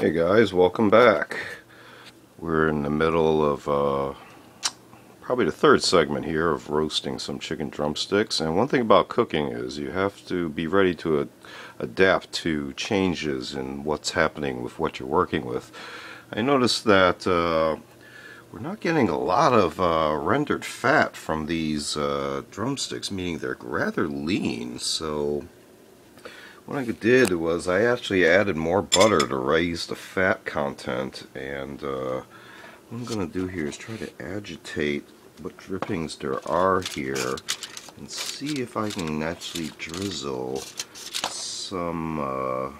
Hey guys, welcome back. We're in the middle of probably the third segment here of roasting some chicken drumsticks. And one thing about cooking is you have to be ready to adapt to changes in what's happening with what you're working with. I noticed that we're not getting a lot of rendered fat from these drumsticks, meaning they're rather lean. So what I did was I actually added more butter to raise the fat content, and what I'm going to do here is try to agitate what drippings there are here and see if I can actually drizzle some of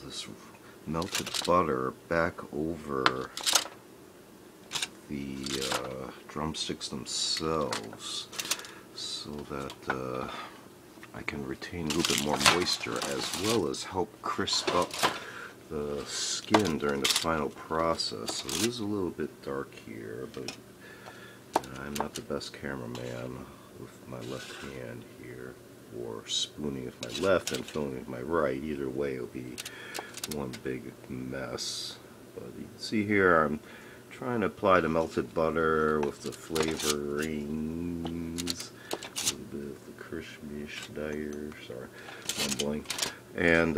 this melted butter back over the drumsticks themselves so that I can retain a little bit more moisture, as well as help crisp up the skin during the final process. So it is a little bit dark here, but I'm not the best cameraman with my left hand here, or spooning with my left and filming with my right. Either way it'll be one big mess. But you can see here I'm trying to apply the melted butter with the flavorings, a little bit of the Kirschmish dyer, sorry, mumbling, and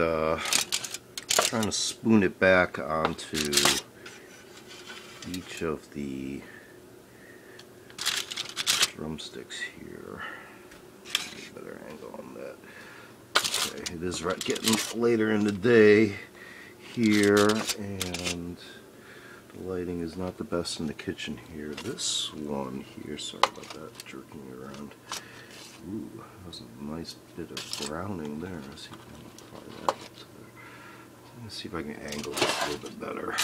trying to spoon it back onto each of the drumsticks here. Get a better angle on that. Okay, it is getting later in the day here, and the lighting is not the best in the kitchen here. This one here, sorry about that, jerking around. Ooh, that was a nice bit of browning there. Let's see if I can apply that to there. Let's see if I can angle this a little bit better.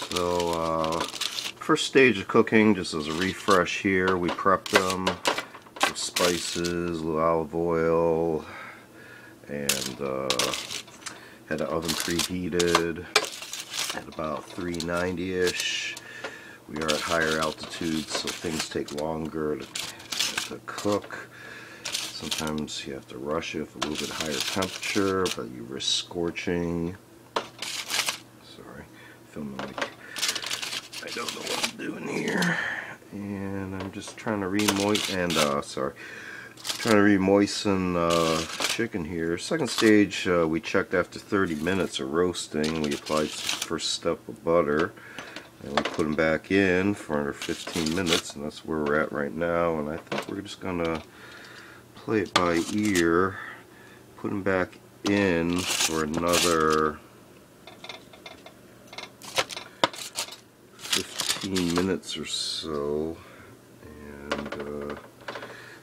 So, first stage of cooking, just as a refresh here, we prepped them with spices, a little olive oil, and had the oven preheated at about 390-ish. We are at higher altitude, so things take longer to cook. Sometimes you have to rush it with a little bit higher temperature, but you risk scorching. Sorry, filming like I don't know what I'm doing here. And I'm just trying to remoisten chicken here. Second stage, we checked after 30 minutes of roasting. We applied the first step of butter, and we put them back in for another 15 minutes, and that's where we're at right now. And I think we're just gonna play it by ear, put them back in for another 15 minutes or so, and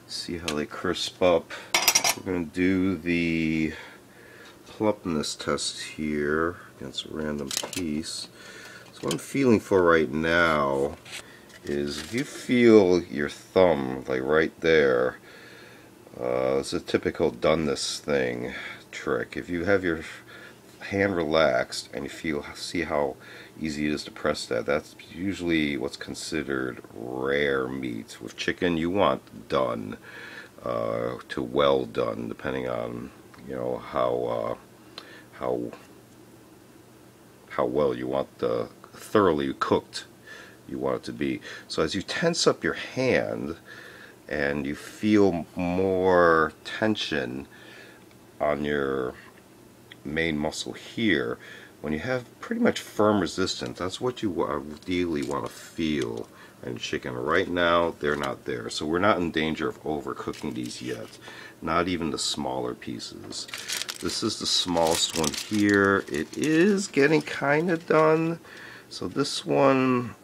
see how they crisp up. We're going to do the plumpness test here against a random piece. So what I'm feeling for right now is, if you feel your thumb like right there, it's a typical doneness thing trick. If you have your hand relaxed and you see how easy it is to press that, that's usually what's considered rare meat. With chicken, you want done to well done, depending on, you know, how well you want the thoroughly cooked you want it to be. So as you tense up your hand and you feel more tension on your main muscle here, when you have pretty much firm resistance, that's what you ideally want to feel in chicken. Right now they're not there, so we're not in danger of overcooking these yet, not even the smaller pieces. This is the smallest one here. It is getting kind of done, so this one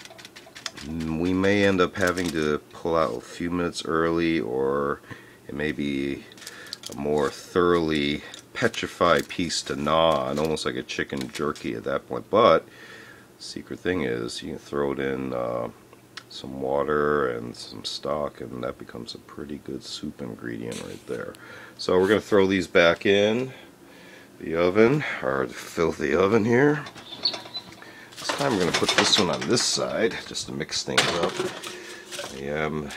we may end up having to pull out a few minutes early, or it may be a more thoroughly petrified piece to gnaw on, almost like a chicken jerky at that point. But the secret thing is you can throw it in some water and some stock, and that becomes a pretty good soup ingredient right there. So we're going to throw these back in the oven, or the filthy oven here. This time we're going to put this one on this side just to mix things up. I am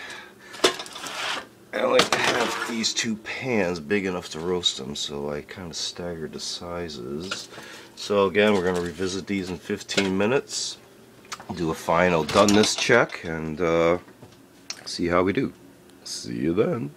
I only have these two pans big enough to roast them, so I kind of staggered the sizes. So again, we're going to revisit these in 15 minutes, do a final doneness check, and see how we do. See you then.